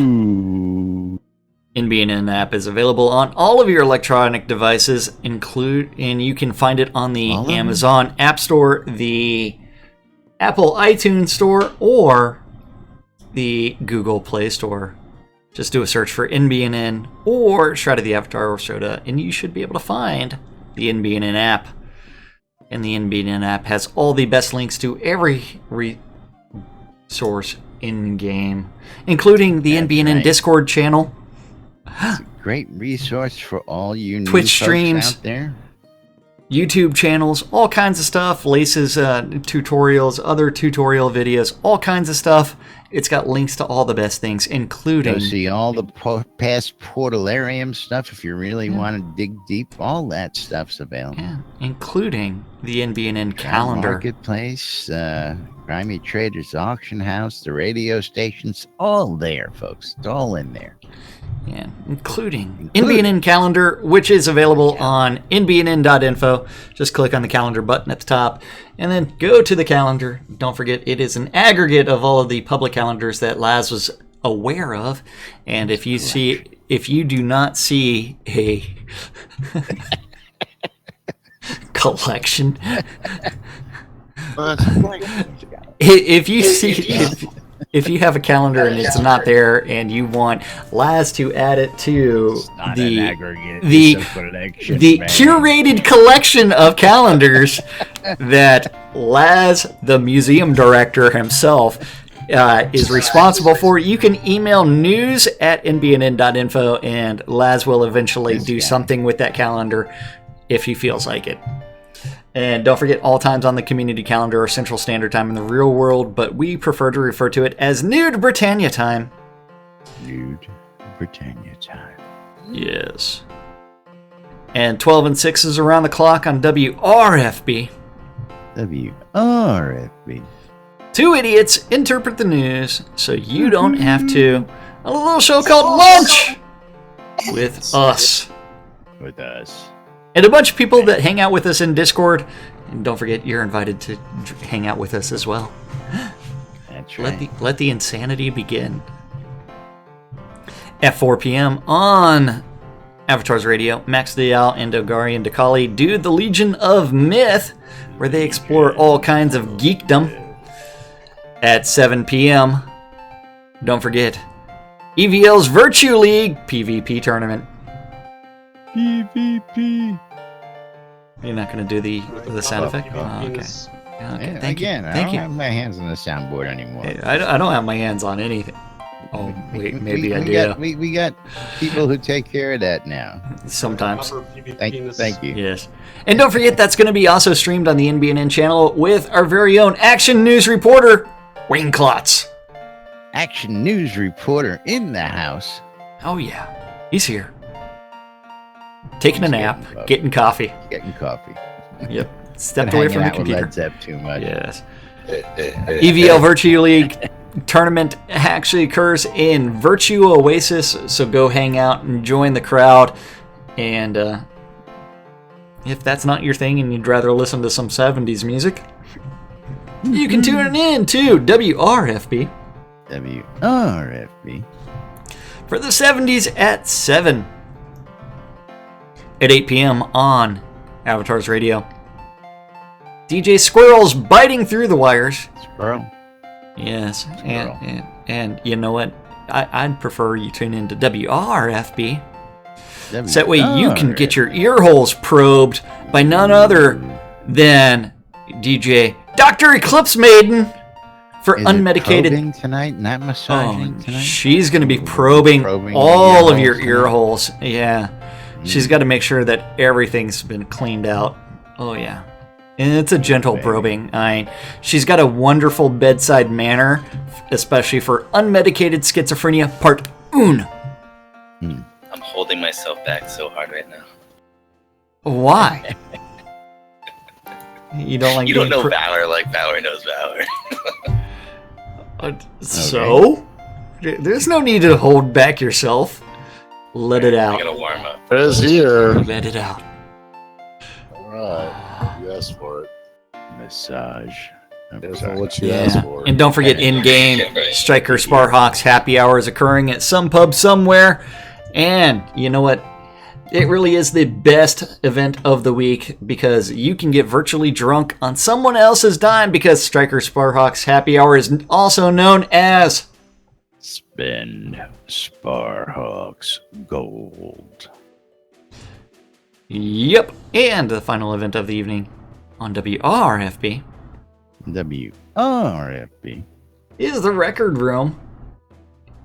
NBNN app is available on all of your electronic devices, and you can find it on the Amazon App Store, the Apple iTunes Store, or the Google Play Store. Just do a search for NBNN or Shroud of the Avatar or Soda, and you should be able to find the NBNN app. And the NBNN app has all the best links to every resource in-game, including the NBNN Discord channel. It's a great resource for all you new Twitch folks streams out there. YouTube channels, all kinds of stuff. Lace's tutorials, other tutorial videos, all kinds of stuff. It's got links to all the best things, including... Go see all the past Portalarium stuff if you really want to dig deep. All that stuff's available. Yeah, including the NBNN calendar. Marketplace, Grimy Traders Auction House, the radio stations, all there, folks. It's all in there. Yeah, including NBNN calendar, which is available on nbnn.info. Just click on the calendar button at the top and then go to the calendar. Don't forget, it is an aggregate of all of the public calendars that Laz was aware of. And if you do not see a collection, if you have a calendar and it's not there and you want Laz to add it to the curated collection of calendars that Laz, the museum director himself, is responsible for, you can email news@nbnn.info and Laz will eventually do something with that calendar if he feels like it. And don't forget, all times on the community calendar are Central Standard Time in the real world, but we prefer to refer to it as Nude Britannia Time. Nude Britannia Time. Yes. And 12 and 6 is around the clock on WRFB. WRFB. Two idiots interpret the news so you don't have to. A little show called Lunch with us. And a bunch of people that hang out with us in Discord. And don't forget, you're invited to hang out with us as well. That's right. Let the insanity begin. At 4 p.m. on Avatar's Radio, Max Dial and Dogari and Dakali do the Legion of Myth, where they explore all kinds of geekdom. At 7 p.m., don't forget, EVL's Virtue League PvP tournament. PvP. You're not going to do the sound effect? Oh, okay. Okay. Thank you. I don't have my hands on the soundboard anymore. I don't have my hands on anything. Oh, wait, maybe I do. We got people who take care of that now. Sometimes. Thank you. Yes. And don't forget, that's going to be also streamed on the NBNN channel with our very own action news reporter, Wayne Klotz. Action news reporter in the house. Oh, yeah. He's here. Taking a nap, getting coffee. Yep. Stepped away from the computer. Led Zepp too much. Yes. EVL Virtue League tournament actually occurs in Virtue Oasis, so go hang out and join the crowd. And if that's not your thing and you'd rather listen to some 70s music, you can tune in to WRFB. WRFB. For the 70s at 7. At 8 p.m. on Avatars Radio. DJ Squirrel's biting through the wires. Squirrel. Yes. Squirrel. And you know what? I'd prefer you tune into WRFB. So that way Oh, you can get your ear holes probed by none other than DJ Dr. Eclipse Maiden for Is unmedicated. it probing tonight, not massaging tonight. She's going to be probing Probing all your of your holes ear tonight? holes. Yeah. She's got to make sure that everything's been cleaned out. Oh, yeah. And it's a gentle probing. She's got a wonderful bedside manner, especially for unmedicated schizophrenia, part 1. I'm holding myself back so hard right now. Why? You don't like You don't being know Valor like Valor knows Valor. So? There's no need to hold back yourself. Let it I out. gotta warm up. Prez here. Let it out. All right. You asked for it. Massage. That's not what you asked for. And don't forget, in-game Striker Sparhawks happy hour is occurring at some pub somewhere. And you know what? It really is the best event of the week because you can get virtually drunk on someone else's dime because Striker Sparhawks happy hour is also known as Spend Sparhawks Gold. Yep. And the final event of the evening on WRFB WRFB. is the Record Room.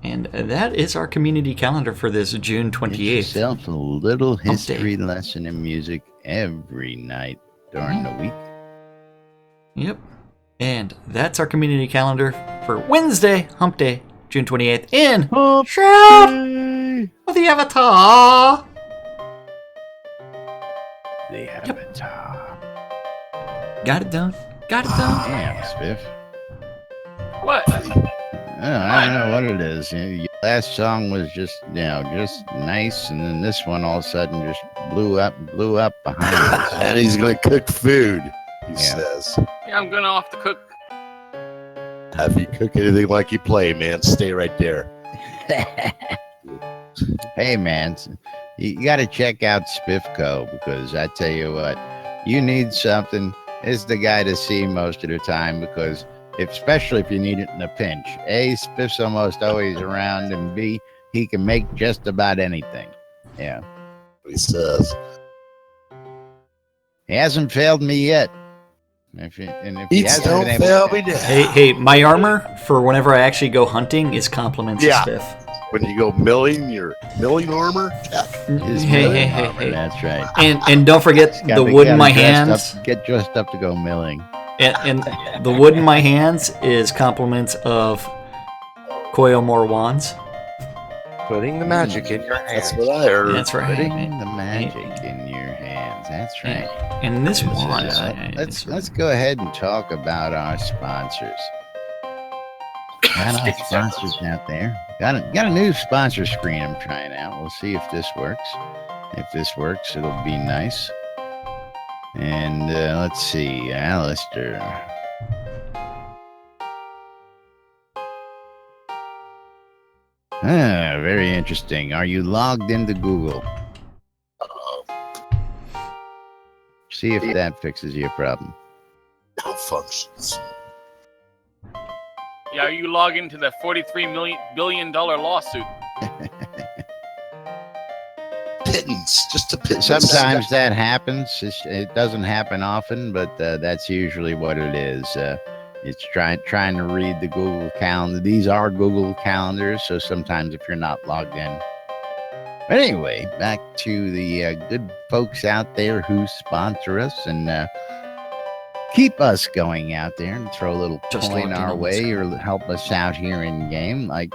And that is our community calendar for this June 28th. Get yourself a little Hump history day. lesson in music every night during the week. Yep. And that's our community calendar for Wednesday, Hump Day, June 28th in Shroud of the Avatar. The Avatar. Got it done. Got it done. Damn, Spiff. What? I don't know what it is. Your last song was just nice, and then this one all of a sudden just blew up behind us. And he's going to cook food, he says. Yeah, I'm gonna off to cook. If you cook anything like you play, man, stay right there. Hey, man, you got to check out Spiffco because I tell you what, you need something. It's the guy to see most of the time because especially if you need it in a pinch. A, Spiff's almost always around, and B, he can make just about anything. Yeah. He says. He hasn't failed me yet. If he Eats hasn't don't been able fail to- me down. Hey, my armor for whenever I actually go hunting is compliments Yeah. to Spiff. When you go milling, your milling armor, His Hey, milling hey, armor, hey. That's right. And don't forget Gotta the be- wood in gotta my dressed hands. Get dressed up to go milling. And the wood in my hands is compliments of Koyomor wands. Putting the magic in your hands. that's what I heard. That's right. Putting the magic in your hands. That's right. And this wand. Let's go ahead and talk about our sponsors. Got our sponsors out there. Got a new sponsor screen I'm trying out. We'll see if this works. If this works, it'll be nice. And let's see, Alistair. Very interesting. Are you logged into Google? See if that fixes your problem. Malfunctions. Yeah, you log into the $43 billion lawsuit. Pittance, just a pittance. Sometimes that happens. It doesn't happen often, but that's usually what it is. It's trying to read the Google Calendar. These are Google Calendars, so sometimes if you're not logged in. But anyway, back to the good folks out there who sponsor us and keep us going out there and throw a little Just coin logged in our on way this. or help us out here in game, like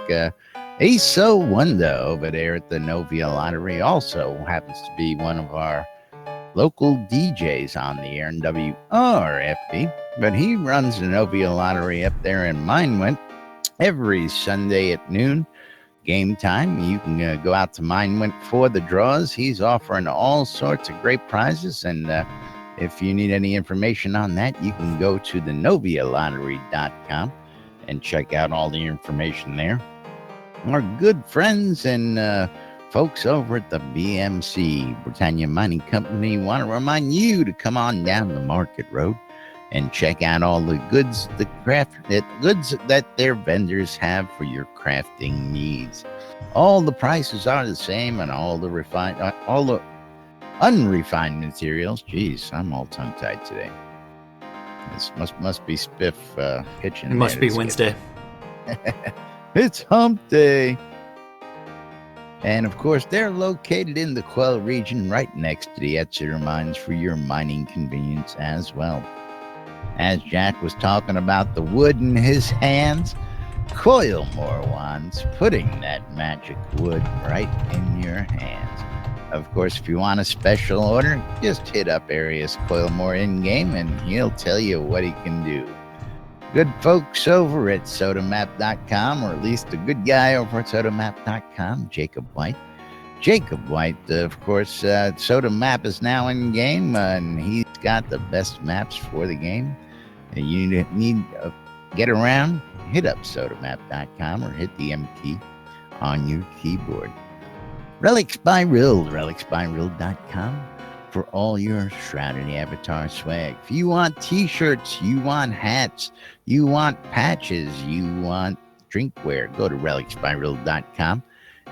Aso Wunda over there at the Novia Lottery also happens to be one of our local DJs on the air in WRFB, but he runs the Novia Lottery up there in Minewent every Sunday at noon. Game time. You can go out to Minewent for the draws. He's offering all sorts of great prizes, and if you need any information on that, you can go to the novialottery.com and check out all the information there. Our good friends and folks over at the BMC, Britannia Mining Company, want to remind you to come on down the Market Road and check out all the goods, goods that their vendors have for your crafting needs. All the prices are the same, and all the unrefined materials. Geez, I'm all tongue-tied today. This must be Spiff Kitchen. It must be Wednesday. It's hump day. And of course, they're located in the Quell region, right next to the Exeter mines for your mining convenience as well. As Jack was talking about the wood in his hands, Coil more wands, putting that magic wood right in your hands. Of course, if you want a special order, just hit up Arius Coilmore in-game and he'll tell you what he can do. Good folks over at sodamap.com, or at least the good guy over at sodamap.com, Jacob White. Jacob White, of course, Sodamap is now in-game, and he's got the best maps for the game. And you need to get around, hit up sodamap.com or hit the M key on your keyboard. Relics by Rill, relicsbyrill.com for all your Shrouded Avatar swag. If you want t-shirts, you want hats, you want patches, you want drinkware, go to relicsbyrill.com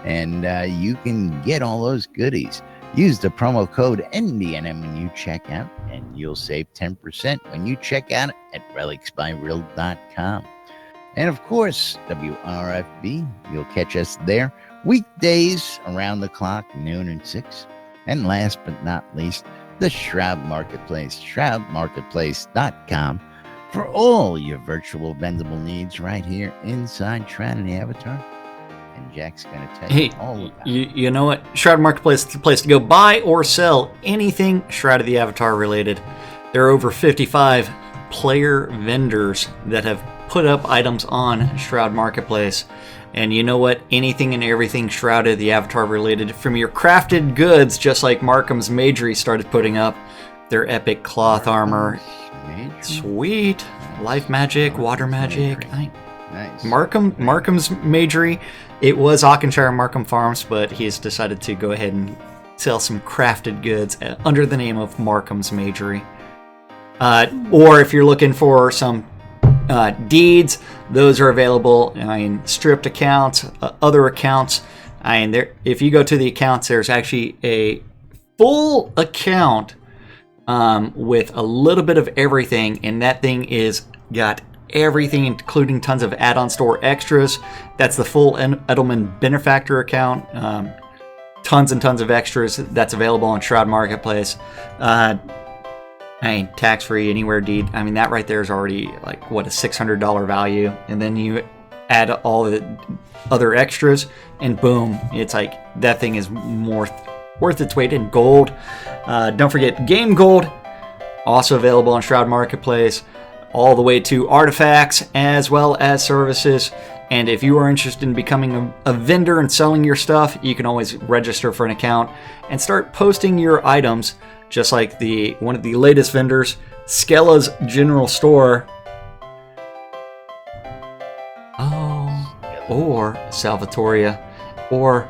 and you can get all those goodies. Use the promo code NBNM when you check out, and you'll save 10% when you check out at relicsbyrill.com. And of course, WRFB, you'll catch us there weekdays around the clock, noon and 6. And last but not least, the Shroud Marketplace, shroudmarketplace.com for all your virtual vendable needs right here inside Shrouded Avatar. And Jack's going to tell you all about it. You know what? Shroud Marketplace is the place to go buy or sell anything Shroud of the Avatar related. There are over 55 player vendors that have put up items on Shroud Marketplace. And you know what? Anything and everything Shroud of the Avatar related, from your crafted goods, just like Markham's Magery started putting up their epic cloth armor. Sweet. Life magic, water magic. Nice. Markham's Magery. It was Auchenshire Markham Farms, but he's decided to go ahead and sell some crafted goods under the name of Markham's Magery. Or if you're looking for some deeds, those are available in stripped accounts, other accounts. If you go to the accounts, there's actually a full account with a little bit of everything, and that thing is got everything, including tons of add-on store extras. That's the full Edelman Benefactor account. Tons and tons of extras that's available on Shroud Marketplace. Tax-free anywhere deed. That right there is already like a $600 value, and then you add all the other extras, and boom, it's like that thing is more worth its weight in gold. Don't forget Game Gold, also available on Shroud Marketplace, all the way to artifacts as well as services. And if you are interested in becoming a vendor and selling your stuff, you can always register for an account and start posting your items, just like one of the latest vendors, Skella's General Store. Or Salvatoria, or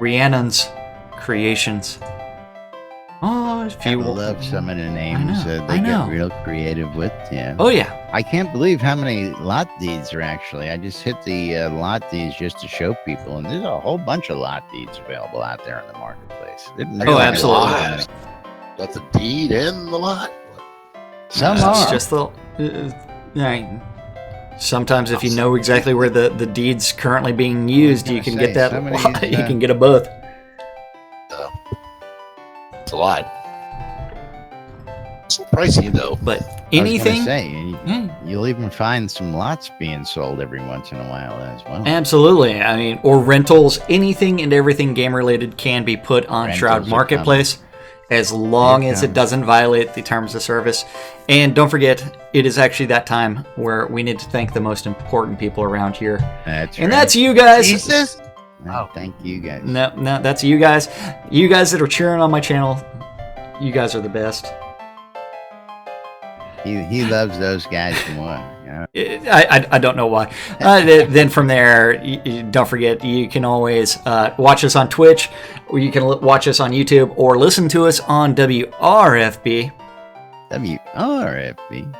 Rhiannon's Creations. If you love some of the names they get real creative with. Yeah. Oh yeah. I can't believe how many lot deeds are actually. I just hit the lot deeds just to show people, and there's a whole bunch of lot deeds available out there in the marketplace. Absolutely. That's a deed and the lot. Some are. It's just the. Sometimes, if you know exactly where the deed's currently being used, you can get that. You can get them both. It's a lot. It's pricey though. But anything. You'll even find some lots being sold every once in a while as well. Absolutely. Or rentals. Anything and everything game related can be put on Shroud Marketplace, as long as it doesn't violate the terms of service. And don't forget, it is actually that time where we need to thank the most important people around here. That's you guys. Jesus. Oh, thank you guys. No, that's you guys. You guys that are cheering on my channel. You guys are the best. He loves those guys more. You know? I don't know why. Then from there, don't forget, you can always watch us on Twitch, or you can watch us on YouTube, or listen to us on WRFB. WRFB.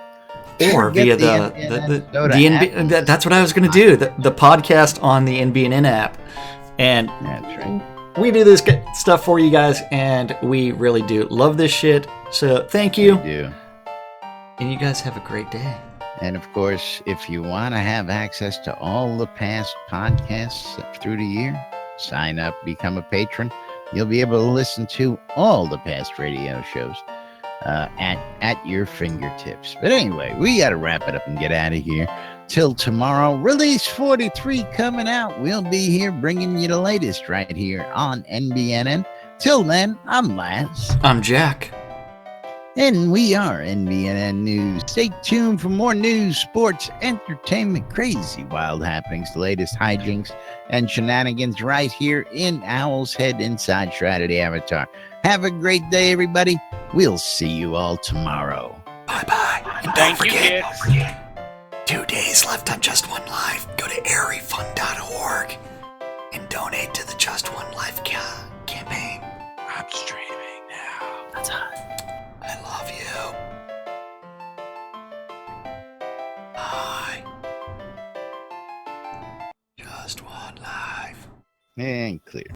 Or via the NB, that's what I was going to do, the podcast on the NBN app. And that's right. We do this stuff for you guys, and we really do love this shit. So thank you. We do. And you guys have a great day. And of course, if you want to have access to all the past podcasts through the year, sign up, become a patron. You'll be able to listen to all the past radio shows at your fingertips. But anyway, we got to wrap it up and get out of here. Till tomorrow, release 43 coming out. We'll be here bringing you the latest right here on NBNN. Till then, I'm Laz. I'm Jack. And we are NBNN News. Stay tuned for more news, sports, entertainment, crazy wild happenings, the latest hijinks and shenanigans right here in Owl's Head inside Shroud of the Avatar. Have a great day, everybody. We'll see you all tomorrow. Bye-bye. And Thank you, kids. 2 days left on Just One Life. Go to airyfund.org and donate to the Just One Life campaign. I'm streaming now. That's hot. I love you. Bye. Just One Life. And clear.